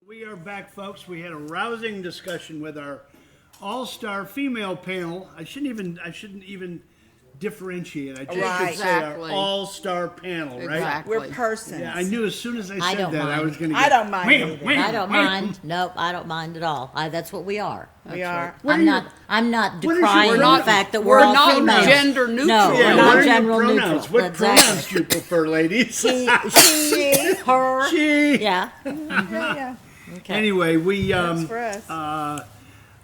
We are back, folks. We had a rousing discussion with our all-star female panel. I shouldn't even differentiate. I just Right. should say our Exactly. all-star panel, right? Exactly. We're persons. Yeah, I knew as soon as I I said don't that I mind. was going to I get. don't mind wham, either. wham, I don't wham. mind. Nope, I don't mind at all. That's what we are. We are. What are I'm not what is your decrying the pronouns? fact that We're we're all not females. gender neutral. No, Yeah, we're what not are gender your pronouns? neutral. What Exactly. pronouns do you prefer, ladies? She, her. She. Yeah. Yeah. Okay. Anyway, we That's for us.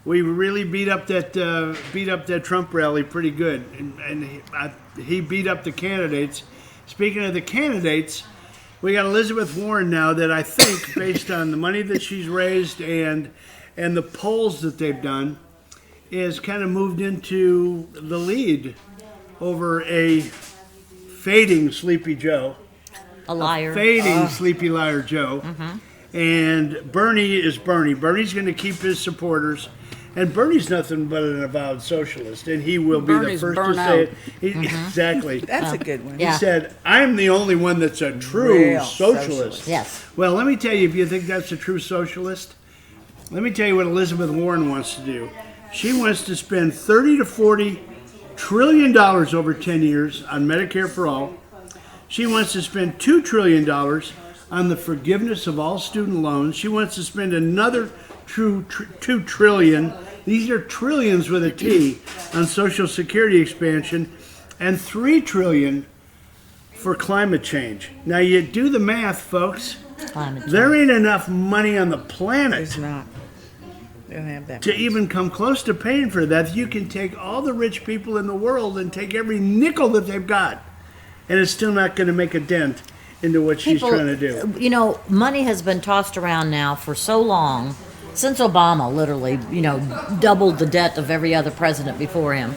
we really beat up that Trump rally pretty good, and he beat up the candidates. Speaking of the candidates, we got Elizabeth Warren now that I think, based on the money that she's raised and the polls that they've done, is kind of moved into the lead over a fading Sleepy Joe. A liar. Fading Sleepy Liar Joe. And Bernie is Bernie. Bernie's going to keep his supporters. And Bernie's nothing but an avowed socialist, and he will be Bernie's the first to burnt say out. it. Exactly. That's a good one. Yeah. He said, I'm the only one that's a true Real socialist. socialist. Yes. Well, let me tell you, if you think that's a true socialist, let me tell you what Elizabeth Warren wants to do. She wants to spend 30 to 40 trillion dollars over 10 years on Medicare for all. She wants to spend $2 trillion on the forgiveness of all student loans. She wants to spend another $2 trillion. These are trillions with a T on Social Security expansion, and $3 trillion for climate change. Now you do the math, folks. Climate change. There ain't enough money on the There's planet not. We don't have that. to even come close to paying for that. You can take all the rich people in the world and take every nickel that they've got, and it's still not going to make a dent into what she's trying to do. You know, money has been tossed around now for so long, since Obama literally, doubled the debt of every other president before him,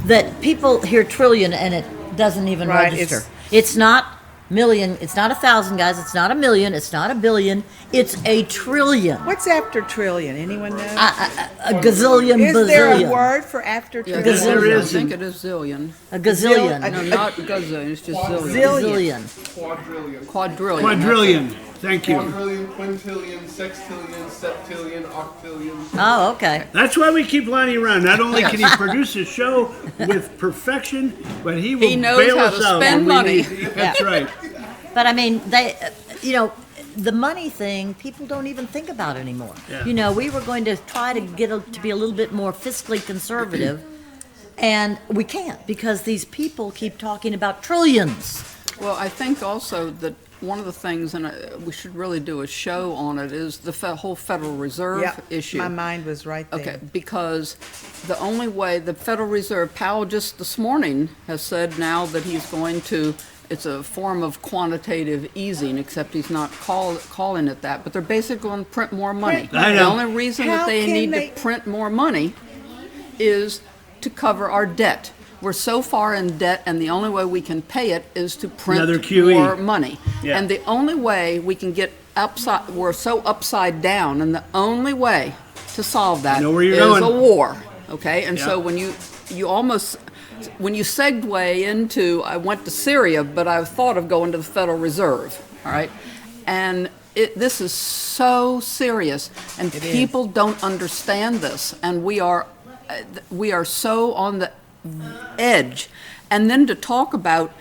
that people hear trillion and it doesn't even Right, register. It's not million, it's not 1,000, guys, it's not a million, it's not a billion, it's a trillion. What's after trillion? Anyone know? A gazillion, Is there a bazillion. word for after Yeah, trillion? There I is. think it is zillion. A gazillion. No, not gazillion. It's just zillion. Zillion. Quadrillion. Quadrillion. Quadrillion. Thank you. Quadrillion, quintillion, sextillion, septillion, octillion. Oh, okay. That's why we keep Lonnie around. Not only can he produce a show with perfection, but he will He knows bail how us to out spend when we money. need- That's right. But I mean, the money thing, people don't even think about anymore. Yeah. We were going to try to to be a little bit more fiscally conservative, and we can't because these people keep talking about trillions. Well, I think also that one of the things, and we should really do a show on it, is the whole Federal Reserve Yep, issue. my mind was right there. Okay, because the only way, the Federal Reserve, Powell just this morning has said now that he's going to, it's a form of quantitative easing, except he's not calling it that, but they're basically going to print more money. I know. The only reason How that they can need they- to print more money is to cover our debt. We're so far in debt, and the only way we can pay it is to Another print QE. more money. Yeah. And the only way we can get upside, we're so upside down, and the only way to solve that know where you're is going. a war. Okay, and so Yeah. when you segue into, I went to Syria, but I thought of going to the Federal Reserve. All right, and this is so serious, and people don't understand this, and we are so on the edge. And then to talk about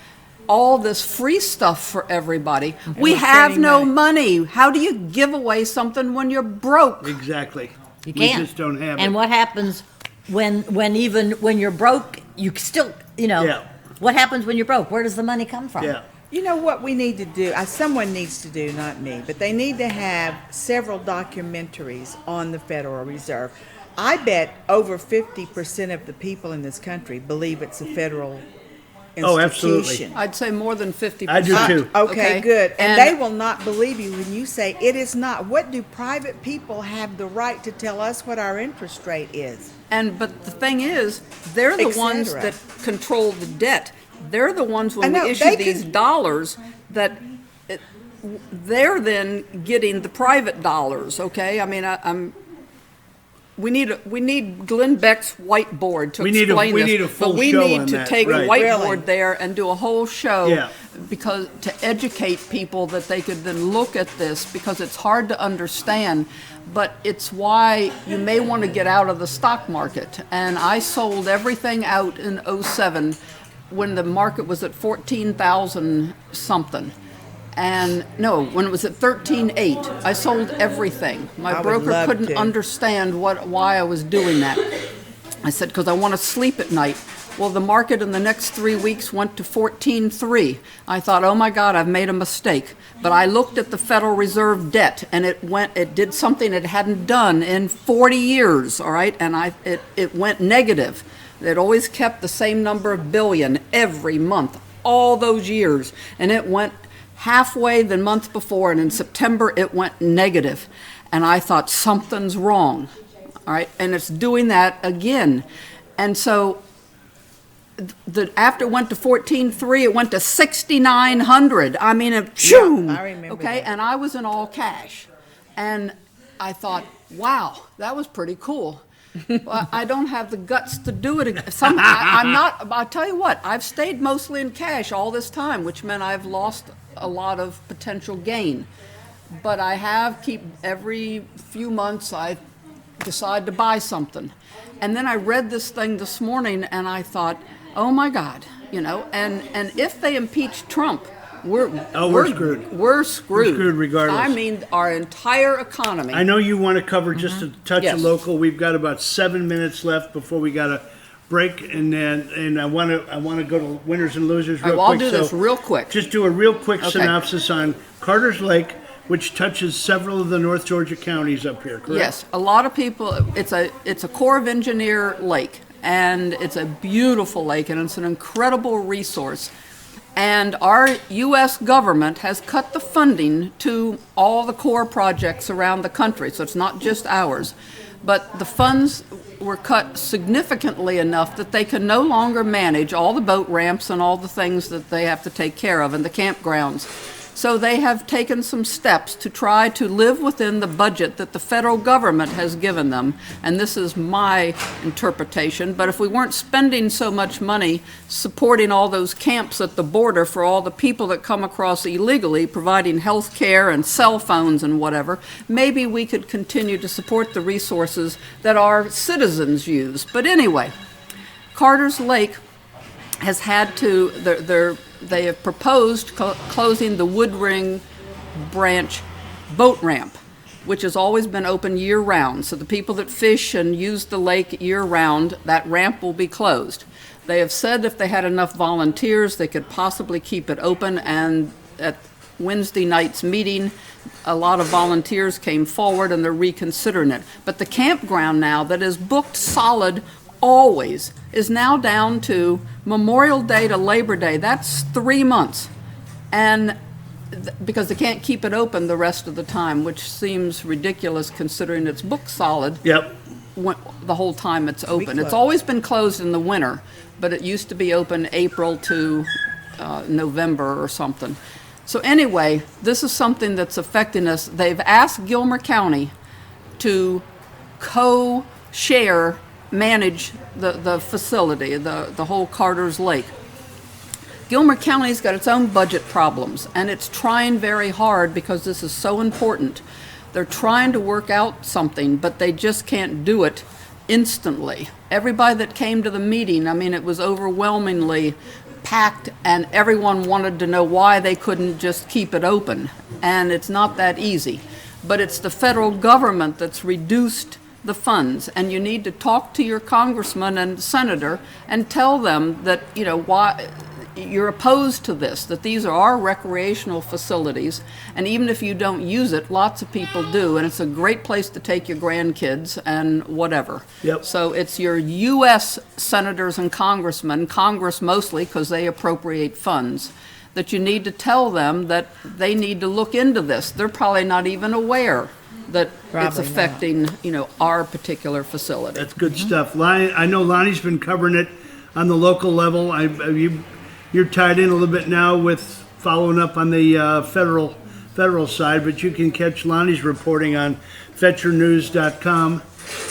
all this free stuff for everybody, we we're have printing no money. How do you give away something when you're broke? Exactly. You We can't. just don't have And it. what happens when you're broke? You still, Yeah. What happens when you're broke? Where does the money come from? Yeah. You know what we need to do? Someone needs to do, not me, but they need to have several documentaries on the Federal Reserve. I bet over 50% of the people in this country believe it's a federal Oh, absolutely. institution. I'd say more than 50%. I do too. Okay, good. And And- they will not believe you when you say it is not. What do private people have the right to tell us what our interest rate is? But the thing is, they're the Et ones cetera. that control the debt. They're the ones when I know, we they issue these can- dollars that they're then getting the private dollars. Okay, I mean, we need Glenn Beck's whiteboard to We need a- explain we this. need a full but we show need on to that, take right. a whiteboard Really? there and do a whole show Yeah. because to educate people that they could then look at this, because it's hard to understand, but it's why you may want to get out of the stock market. And I sold everything out in '07 when the market was at 14,000 something. And no, when it was at 13.8, I sold everything. I My would broker love couldn't to. understand why I was doing that. I said, because I want to sleep at night. Well, the market in the next 3 weeks went to 14.3. I thought, oh my God, I've made a mistake. But I looked at the Federal Reserve debt, and it did something it hadn't done in 40 years, all right? And it went negative. It always kept the same number of billion every month, all those years. And it went halfway the month before, and in September it went negative. And I thought, something's wrong, all right? And it's doing that again. And so after it went to 14.3, it went to 6,900. I mean, shoo! I remember Okay, that. and I was in all cash. And I thought, wow, that was pretty cool. Well, I don't have the guts to do it again. I'm not, I'll tell you what, I've stayed mostly in cash all this time, which meant I've lost a lot of potential gain. But I have every few months I decide to buy something. And then I read this thing this morning and I thought, oh my God, and if they impeach Trump, we're screwed. We're screwed. We're screwed regardless. I mean, our entire economy. I know you want to cover just a touch Yes. of local. We've got about 7 minutes left before we got to break, and I want to go to winners and losers real I'll quick. do this So real quick. Just do a real quick Okay. synopsis on Carter's Lake, which touches several of the North Georgia counties up here. Correct? Yes, a lot of people. It's a Corps of Engineer lake, and it's a beautiful lake, and it's an incredible resource. And our U.S. government has cut the funding to all the Corps projects around the country, so it's not just ours. But the funds were cut significantly enough that they can no longer manage all the boat ramps and all the things that they have to take care of and the campgrounds. So they have taken some steps to try to live within the budget that the federal government has given them. And this is my interpretation. But if we weren't spending so much money supporting all those camps at the border for all the people that come across illegally, providing health care and cell phones and whatever, maybe we could continue to support the resources that our citizens use. But anyway, Carter's Lake has had to, they have proposed closing the Woodring Branch boat ramp, which has always been open year-round. So the people that fish and use the lake year-round, that ramp will be closed. They have said if they had enough volunteers, they could possibly keep it open, and at Wednesday night's meeting, a lot of volunteers came forward and they're reconsidering it. But the campground now that is booked solid always is now down to Memorial Day to Labor Day. That's 3 months. And because they can't keep it open the rest of the time, which seems ridiculous considering it's booked solid Yep. the whole time it's open. It's closed. always been closed in the winter, but it used to be open April to November or something. So anyway, this is something that's affecting us. They've asked Gilmer County to co-share, manage the facility, the whole Carter's Lake. Gilmer County's got its own budget problems, and it's trying very hard because this is so important. They're trying to work out something, but they just can't do it instantly. Everybody that came to the meeting, I mean, it was overwhelmingly packed, and everyone wanted to know why they couldn't just keep it open. And it's not that easy. But it's the federal government that's reduced the funds, and you need to talk to your congressman and senator and tell them that, why you're opposed to this, that these are our recreational facilities, and even if you don't use it, lots of people do, and it's a great place to take your grandkids and whatever. Yep. So it's your U.S. senators and congressmen, Congress mostly because they appropriate funds, that you need to tell them that they need to look into this. They're probably not even aware that it's Probably not. affecting, our particular facility. That's good stuff. Lonnie, I know Lonnie's been covering it on the local level. You're tied in a little bit now with following up on the federal side, but you can catch Lonnie's reporting on FetcherNews.com.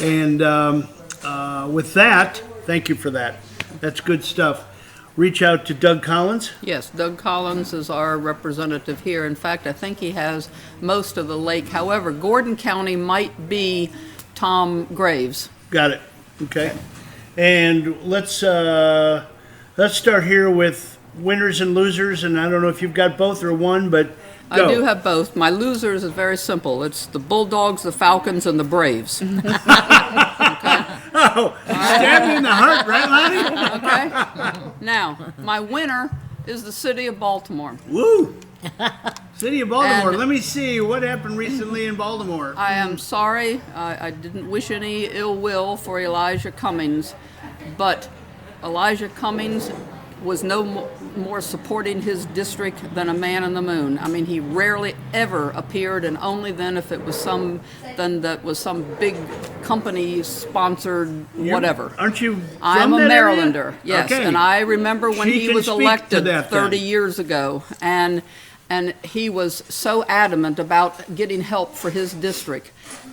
And with that, thank you for that. That's good stuff. reach out to Doug Collins. Yes, Doug Collins is our representative here. In fact, I think he has most of the lake. However, Gordon County might be Tom Graves. Got it. Okay. And let's start here with winners and losers. And I don't know if you've got both or one, but go. I do have both. My losers is very simple. It's the Bulldogs, the Falcons, and the Braves. Oh, stab you in the heart, right, Lonnie? Okay? Now, my winner is the city of Baltimore. Woo! City of Baltimore. And- Let me see what happened recently in Baltimore. I am sorry. I didn't wish any ill will for Elijah Cummings, but Elijah Cummings was no more supporting his district than a man in the moon. I mean, he rarely ever appeared, and only then if it was something that was some big company sponsored whatever. Aren't you? I'm from a that area? Marylander, yes, Okay. and I remember when She he can was speak to elected that 30 then. years ago, and he was so adamant about getting help for his district.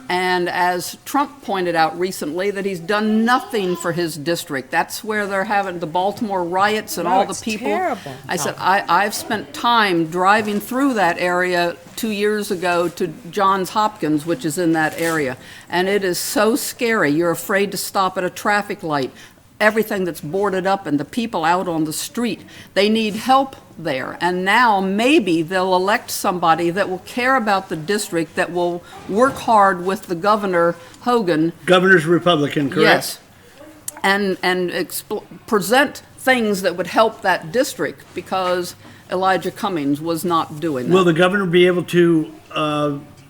And as Trump pointed out recently, that he's done nothing for his district. That's where they're having the Baltimore riots and Oh, all the it's people. terrible. I said, I've spent time driving through that area 2 years ago to Johns Hopkins, which is in that area. And it is so scary. You're afraid to stop at a traffic light. Everything that's boarded up and the people out on the street, they need help there. And now maybe they'll elect somebody that will care about the district, that will work hard with the Governor Hogan. Governor's Republican, correct? Yes. And present things that would help that district, because Elijah Cummings was not doing that. Will the governor be able to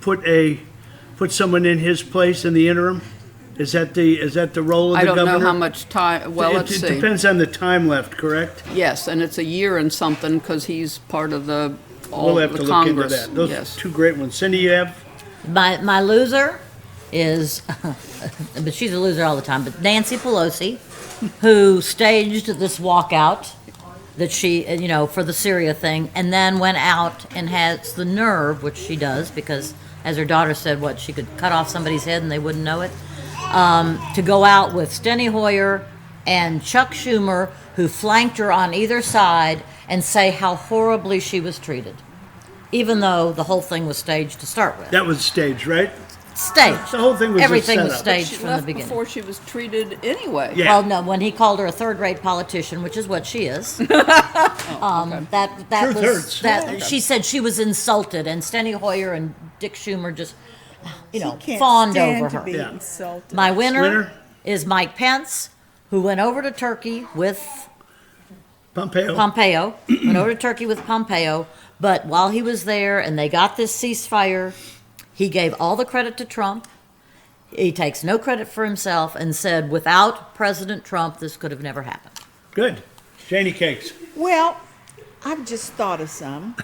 put someone in his place in the interim? Is that the role of I the don't governor? know how much time, well, let's It see. depends on the time left, correct? Yes, and it's a year and something, because he's part of the, all We'll have the to look into Congress. that. Those Yes. two great ones. Cindy, you have? My loser is, but she's a loser all the time, but Nancy Pelosi, who staged this walkout that she, for the Syria thing, and then went out and has the nerve, which she does, because as her daughter said, she could cut off somebody's head and they wouldn't know it, to go out with Steny Hoyer and Chuck Schumer, who flanked her on either side, and say how horribly she was treated, even though the whole thing was staged to start with. That was staged, right? Staged. The whole thing was a Everything was setup. staged She from the left beginning. before she was treated anyway. Yeah. Well, no, when he called her a third-rate politician, which is what she is, that Truth was hurts. that she said she was insulted, and Steny Hoyer and Dick Schumer just, Can't fawned stand over to her. be Yeah. insulted. My winner Winner? is Mike Pence, who went over to Turkey with Pompeo. Pompeo, went over to Turkey with Pompeo, but while he was there and they got this ceasefire, he gave all the credit to Trump. He takes no credit for himself and said, without President Trump, this could have never happened. Good. Janie Cakes. Well, I've just thought of some.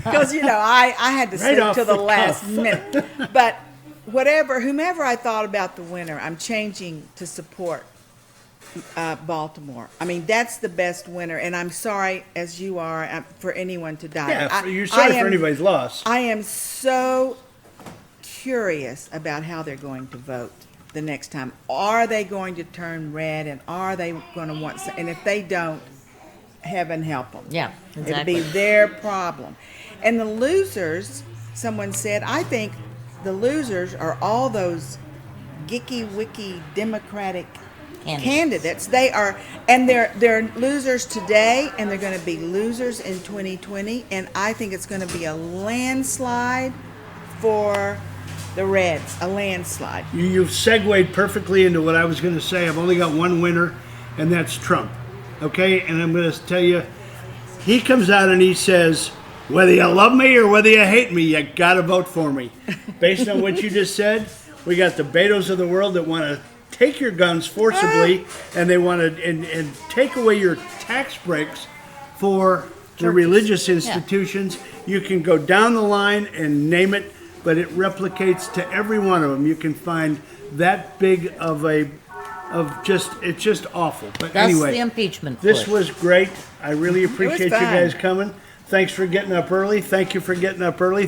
Because, I had to Right sit off till the the last cuff. minute. But whomever I thought about the winner, I'm changing to support Baltimore. I mean, that's the best winner. And I'm sorry, as you are, for anyone to die. Yeah, you're sorry for anybody's loss. I am so curious about how they're going to vote the next time. Are they going to turn red, and are they going to want and if they don't, heaven help them. Yeah, It'll exactly. be their problem. And the losers, someone said, I think the losers are all those gicky-wicky Democratic candidates. They are, and they're losers today, and they're going to be losers in 2020. And I think it's going to be a landslide for the Reds, a landslide. You've segued perfectly into what I was going to say. I've only got one winner, and that's Trump. Okay? And I'm going to tell you, he comes out and he says, whether you love me or whether you hate me, you got to vote for me. Based on what you just said, we got the Betos of the world that want to take your guns forcibly, and they want to and take away your tax breaks for the religious institutions. You can go down the line and name it, but it replicates to every one of them. You can find that big of it's just awful. But That's anyway, the impeachment this push. was great. I really appreciate you fun. guys coming. Thanks for getting up early. Thank you for getting up early.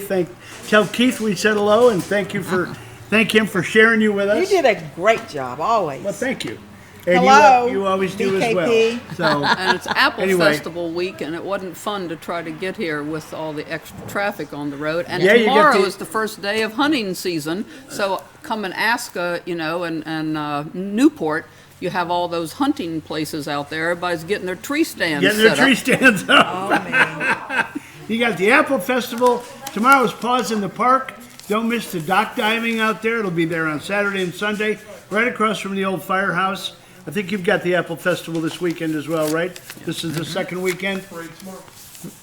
Tell Keith we said hello, and thank him for sharing you with us. You did a great job, always. Well, thank you. And Hello, you always do as BKP. well. So, And it's Apple Anyway. Festival week, and it wasn't fun to try to get here with all the extra traffic on the road. And Yeah, you get tomorrow the- is the first day of hunting season, so come in Aska, and Newport, you have all those hunting places out there. Everybody's getting their tree stands getting their set tree up. stands up. Oh, man. You got the Apple Festival. Tomorrow's Paws in the Park. Don't miss the dock diving out there. It'll be there on Saturday and Sunday, right across from the old firehouse. I think you've got the Apple Festival this weekend as well, right? This is the second weekend. Parade tomorrow.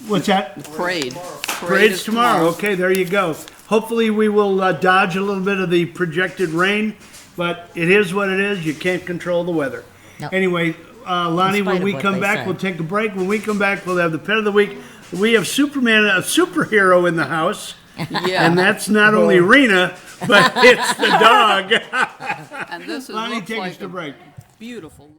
What's that? Parade. Parade's is tomorrow. Okay, there you go. Hopefully we will dodge a little bit of the projected rain, but it is what it is. You can't control the weather. Nope. Anyway, Lonnie, In spite when of we what come they back, say. we'll take a break. When we come back, we'll have the pet of the week. We have Superman, a superhero in the house. Yeah. And that's not only Rena, but it's the dog. And this is Lonnie, looks take us like to a break. beautiful.